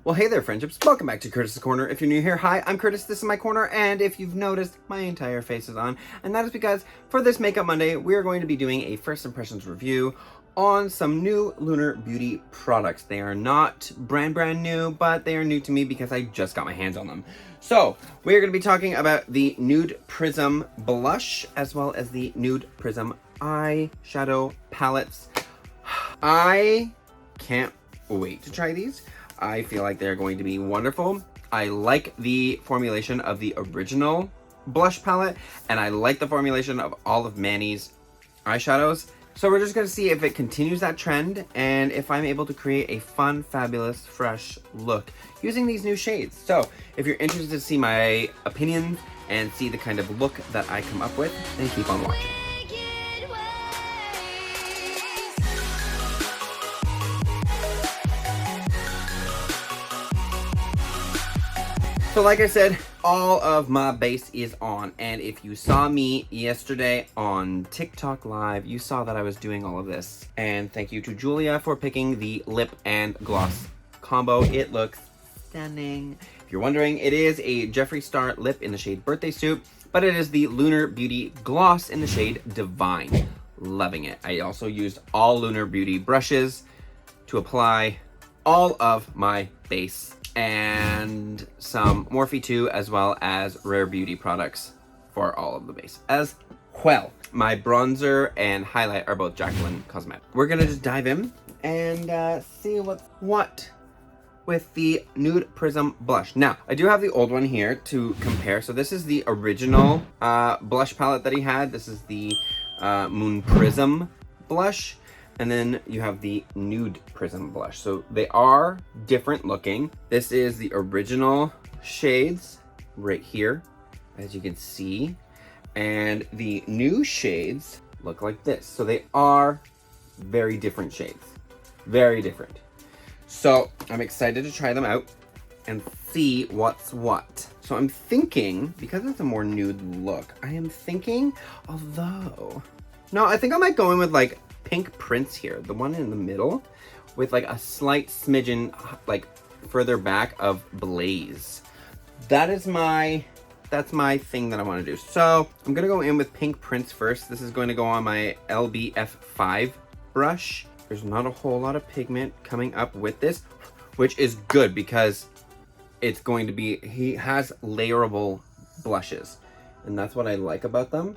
Well, hey there, friendships. Welcome back to Curtis's Corner. If you're new here, hi, I'm Curtis. This is my corner, and if you've noticed, my entire face is on, and that is because for this Makeup Monday, we are going to be doing a first impressions review on some new Lunar Beauty products. They are not brand new, but they are new to me because I just got my hands on them. So, we are going to be talking about the Nude Prism blush, as well as the Nude Prism eyeshadow palettes. I can't wait to try these. I feel like they're going to be wonderful. I like the formulation of the original blush palette, and I like the formulation of all of Manny's eyeshadows. So we're just going to see if it continues that trend, and if I'm able to create a fun, fabulous, fresh look using these new shades. So if you're interested to see my opinions and see the kind of look that I come up with, then keep on watching. So like I said, all of my base is on, and if you saw me yesterday on TikTok Live, you saw that I was doing all of this. And thank you to Julia for picking the lip and gloss combo. It looks stunning. If you're wondering, it is a Jeffree Star lip in the shade Birthday Suit, but it is the Lunar Beauty gloss in the shade Divine. Loving it. I also used all Lunar Beauty brushes to apply all of my base and some Morphe 2 as well as Rare Beauty products for all of the base as well. My bronzer and highlight are both Jacqueline Cosmetics. We're gonna just dive in and see what with the Nude Prism blush. Now, I do have the old one here to compare. So this is the original blush palette that he had. This is the Moon Prism blush. And then you have the Nude Prism blush. So they are different looking. This is the original shades right here, as you can see. And the new shades look like this. So they are very different shades. Very different. So I'm excited to try them out and see what's what. So I'm thinking, because it's a more nude look, I am thinking, although... No, I think I might go in with like Pink Prince here, the one in the middle, with like a slight smidgen like further back of Blaze. That's my thing that I want to do. So I'm gonna go in with Pink Prince first. This is going to go on my LBF5 brush. There's not a whole lot of pigment coming up with this, which is good because it's going to be, he has layerable blushes, and that's what I like about them.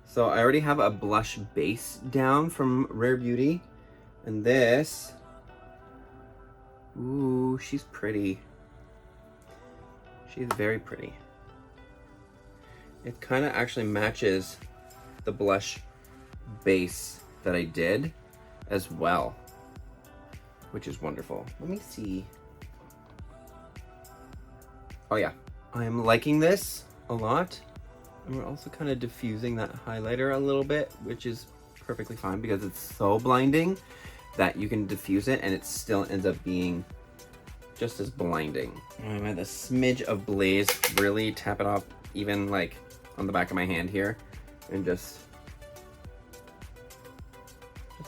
So I already have a blush base down from Rare Beauty. And this, ooh, she's pretty. She's very pretty. It kind of actually matches the blush base that I did as well, which is wonderful. Let me see. Oh yeah, I am liking this a lot. And we're also kind of diffusing that highlighter a little bit, which is perfectly fine because it's so blinding that you can diffuse it and it still ends up being just as blinding. I'm gonna add a smidge of Blaze, really tap it off even like on the back of my hand here, and just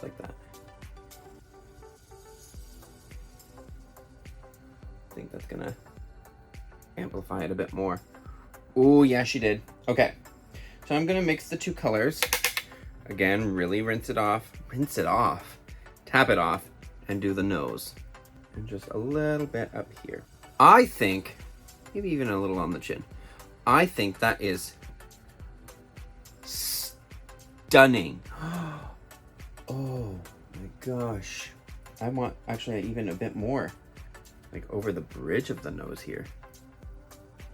like that. I think that's gonna amplify it a bit more. Ooh, yeah, she did. Okay, so I'm gonna mix the two colors. Again, really rinse it off, tap it off, and do the nose. And just a little bit up here. I think, maybe even a little on the chin. I think that is stunning. Oh my gosh. I want actually even a bit more, like over the bridge of the nose here.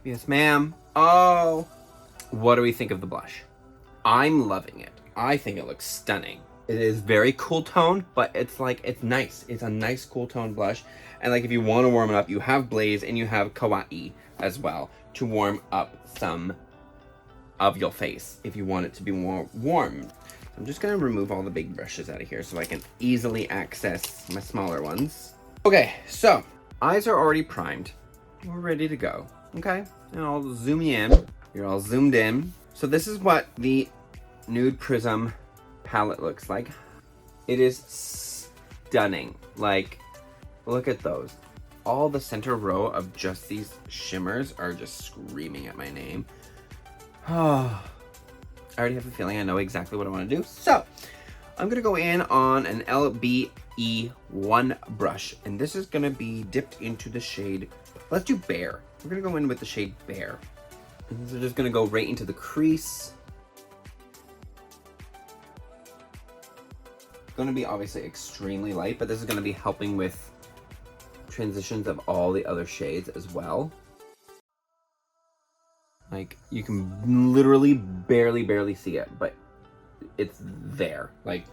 Yes, ma'am. Oh. What do we think of the blush? I'm loving it. I think it looks stunning. It is very cool tone, but it's like, it's nice. It's a nice cool tone blush. And like if you want to warm it up, you have Blaze and you have Kawaii as well to warm up some of your face if you want it to be more warm. I'm just gonna remove all the big brushes out of here so I can easily access my smaller ones. Okay, so eyes are already primed. We're ready to go. Okay, and I'll zoom you in. You're all zoomed in. So this is what the Nude Prism palette looks like. It is stunning. Like Look at those. All the center row of just these shimmers are just screaming at my name. Oh, I already have a feeling I know exactly what I want to do. So I'm going to go in on an LBE1 brush, and this is going to be dipped into the shade. Let's do Bear. We're going to go in with the shade Bear. And so just going to go right into the crease. Going to be obviously extremely light, but this is going to be helping with transitions of all the other shades as well. Like, you can literally barely see it, but it's there. Like,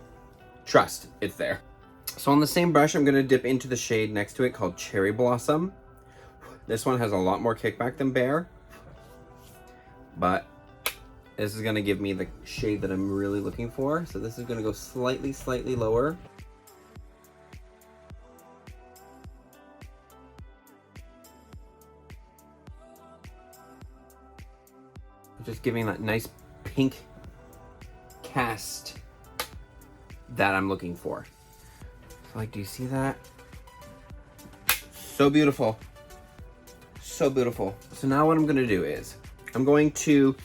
trust, it's there. So on the same brush, I'm going to dip into the shade next to it called Cherry Blossom. This one has a lot more kickback than Bear, but this is going to give me the shade that I'm really looking for. So this is going to go slightly lower. Just giving that nice pink cast that I'm looking for. So like, do you see that? So beautiful. So beautiful. So now what I'm gonna do is, I'm going to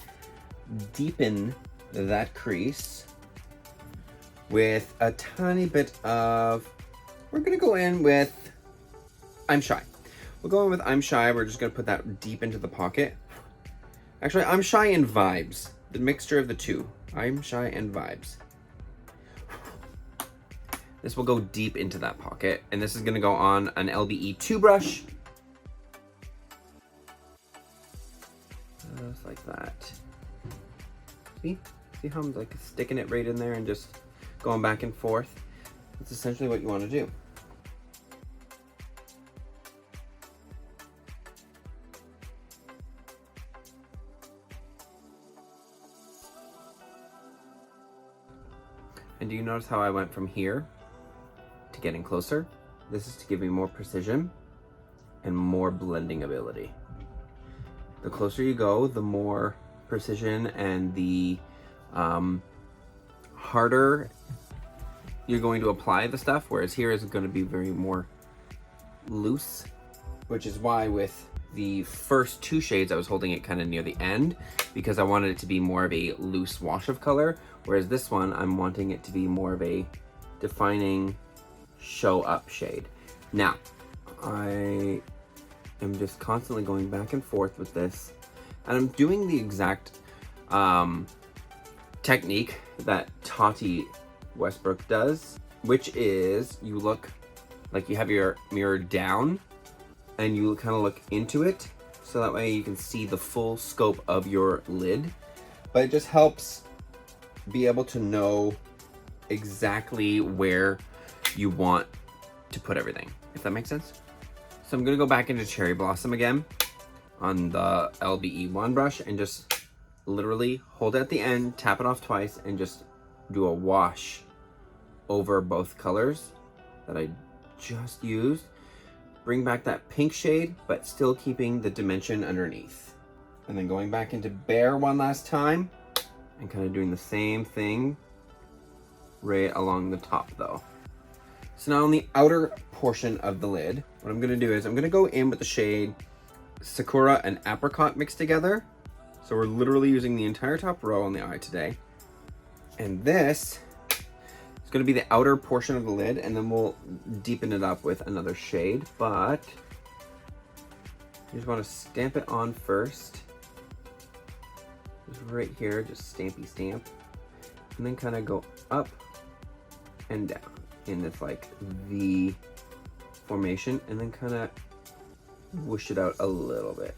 deepen that crease with a tiny bit of, we're gonna go in with I'm Shy. We'll go in with I'm Shy. We're just gonna put that deep into the pocket. Actually, I'm Shy and Vibes. The mixture of the two. I'm Shy and Vibes. This will go deep into that pocket, and this is gonna go on an LBE2 brush. Just like that. See? See how I'm like sticking it right in there and just going back and forth? That's essentially what you want to do. And do you notice how I went from here to getting closer? This is to give me more precision and more blending ability. The closer you go, the more precision and the harder you're going to apply the stuff, whereas here is going to be very more loose, which is why with the first two shades I was holding it kind of near the end because I wanted it to be more of a loose wash of color, whereas this one I'm wanting it to be more of a defining show up shade. Now I am just constantly going back and forth with this, and I'm doing the exact technique that Tati Westbrook does, which is you look like you have your mirror down and you kind of look into it, so that way you can see the full scope of your lid. But it just helps be able to know exactly where you want to put everything, if that makes sense. So I'm gonna go back into Cherry Blossom again on the LBE1 brush and just literally hold it at the end, tap it off twice, and just do a wash over both colors that I just used. Bring back that pink shade, but still keeping the dimension underneath. And then going back into Bear one last time and kind of doing the same thing right along the top though. So now on the outer portion of the lid, what I'm gonna do is I'm gonna go in with the shade Sakura and Apricot mixed together. So we're literally using the entire top row on the eye today. And this is gonna be the outer portion of the lid, and then we'll deepen it up with another shade, but you just wanna stamp it on first. Just right here, just stampy stamp. And then kind of go up and down in this like V formation, and then kind of whoosh it out a little bit.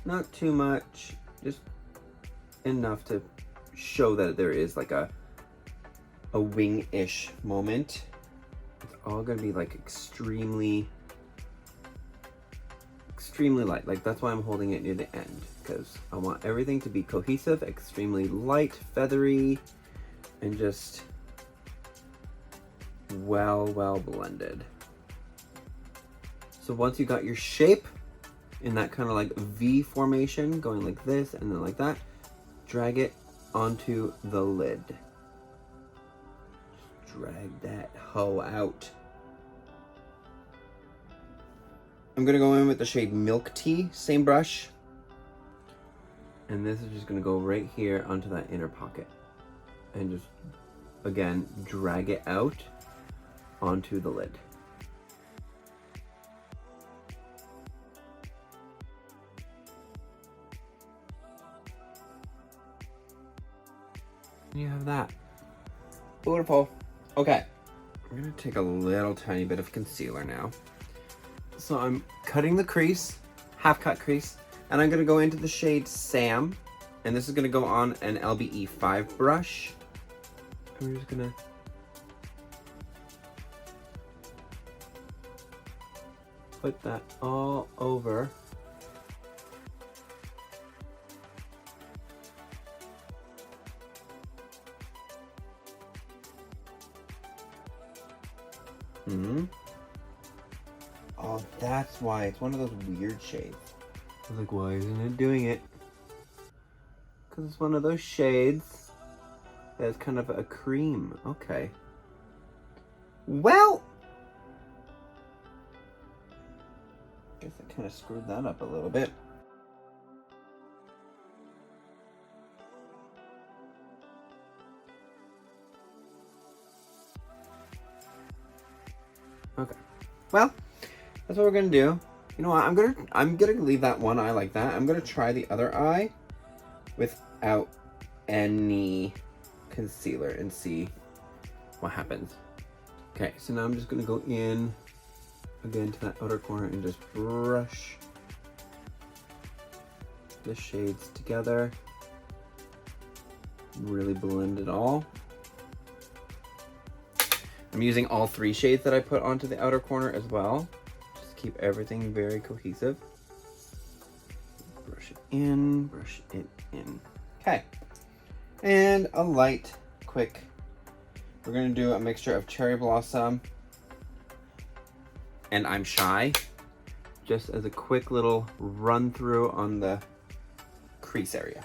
Not too much, just enough to show that there is like a wing-ish moment. It's all gonna be like extremely light. Like that's why I'm holding it near the end, because I want everything to be cohesive, extremely light, feathery, and just well blended. So once you got your shape in that kind of like V formation, going like this and then like that, drag it onto the lid. Just drag that hoe out. I'm gonna go in with the shade Milk Tea, same brush. And this is just gonna go right here onto that inner pocket. And just, again, drag it out onto the lid. And you have that. Beautiful. Okay, I'm gonna take a little tiny bit of concealer now. So I'm cutting the crease, half cut crease, and I'm gonna go into the shade Sam, and this is gonna go on an LBE 5 brush. And we're just gonna put that all over. Oh, that's why. It's one of those weird shades. I was like, why isn't it doing it? Because it's one of those shades that's kind of a cream. Okay. Well, guess I kind of screwed that up a little bit. Okay. Well, that's what we're gonna do. You know what? I'm gonna leave that one eye like that. I'm gonna try the other eye without any concealer and see what happens. Okay, so now I'm just gonna go in again to that outer corner and just brush the shades together. Really blend it all. I'm using all 3 shades that I put onto the outer corner as well. Just keep everything very cohesive. Brush it in, brush it in. Okay. And a light, quick. We're gonna do a mixture of Cherry Blossom and I'm Shy. Just as a quick little run through on the crease area.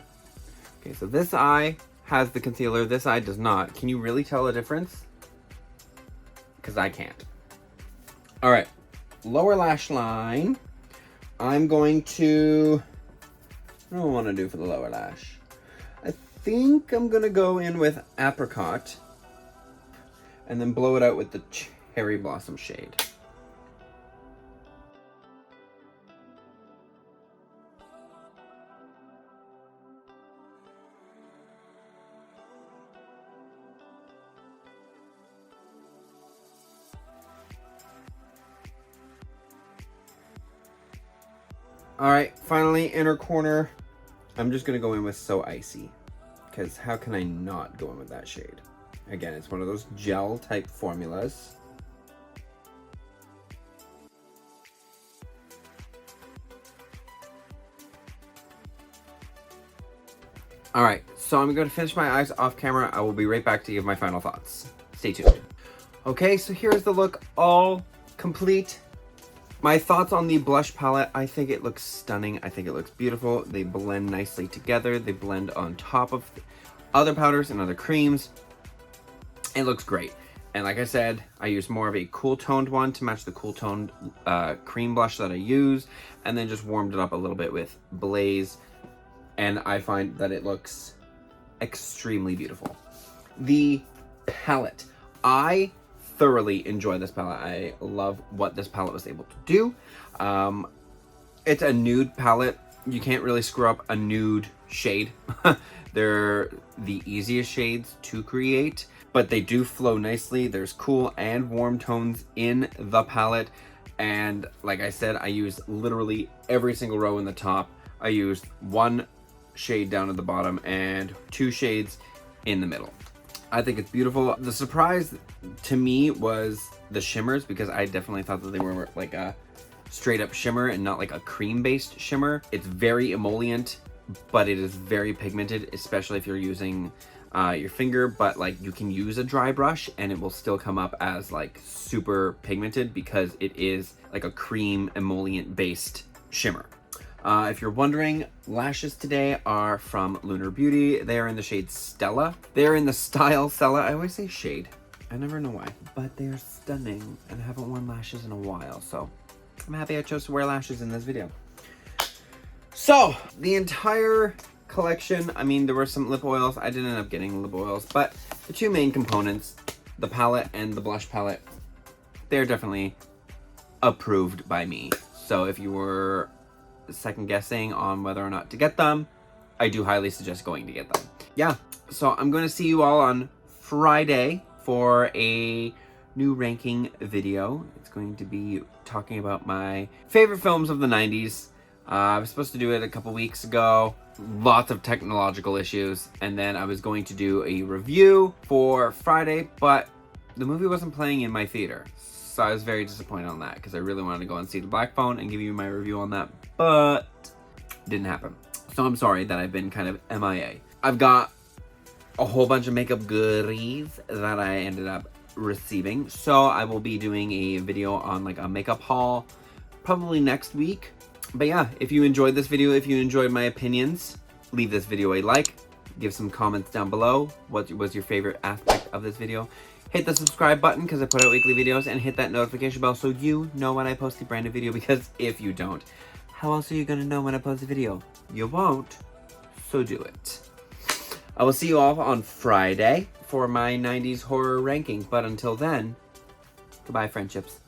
Okay, so this eye has the concealer, this eye does not. Can you really tell a difference? Because I can't. All right, lower lash line. I'm going to, what do I want to do for the lower lash? I think I'm gonna go in with Apricot and then blow it out with the Cherry Blossom shade. All right, finally, inner corner. I'm just gonna go in with So Icy, because how can I not go in with that shade? Again, it's one of those gel type formulas. All right, so I'm gonna finish my eyes off camera. I will be right back to give my final thoughts. Stay tuned. Okay, so here's the look all complete. My thoughts on the blush palette, I think it looks stunning. I think it looks beautiful. They blend nicely together. They blend on top of other powders and other creams. It looks great. And like I said, I use more of a cool toned one to match the cool toned cream blush that I use. And then just warmed it up a little bit with Blaze. And I find that it looks extremely beautiful. The palette. I thoroughly enjoy this palette. I love what this palette was able to do. It's a nude palette. You can't really screw up a nude shade. They're the easiest shades to create, but they do flow nicely. There's cool and warm tones in the palette. And like I said, I use literally every single row in the top. I used 1 shade down at the bottom and 2 shades in the middle. I think it's beautiful. The surprise to me was the shimmers, because I definitely thought that they were like a straight up shimmer and not like a cream based shimmer. It's very emollient, but it is very pigmented, especially if you're using your finger, but like you can use a dry brush and it will still come up as like super pigmented because it is like a cream emollient based shimmer. If you're wondering, lashes today are from Lunar Beauty. They are in the shade Stella. They're in the style Stella. I always say shade. I never know why. But they're stunning, and I haven't worn lashes in a while, so I'm happy I chose to wear lashes in this video. So, the entire collection, I mean, there were some lip oils. I didn't end up getting lip oils, but the two main components, the palette and the blush palette, they're definitely approved by me. So if you were second guessing on whether or not to get them, I do highly suggest going to get them. Yeah, so I'm going to see you all on Friday for a new ranking video. It's going to be talking about my favorite films of the 90s. I was supposed to do it a couple weeks ago. Lots of technological issues. And then I was going to do a review for Friday, but the movie wasn't playing in my theater. So I was very disappointed on that because I really wanted to go and see The Black Phone and give you my review on that, but it didn't happen. So I'm sorry that I've been kind of MIA. I've got a whole bunch of makeup goodies that I ended up receiving. So I will be doing a video on like a makeup haul probably next week. But yeah, if you enjoyed this video, if you enjoyed my opinions, leave this video a like, give some comments down below. What was your favorite aspect of this video? Hit the subscribe button because I put out weekly videos, and hit that notification bell so you know when I post a brand new video, because if you don't, how else are you going to know when I post a video? You won't, so do it. I will see you all on Friday for my 90s horror ranking, but until then, goodbye, friendships.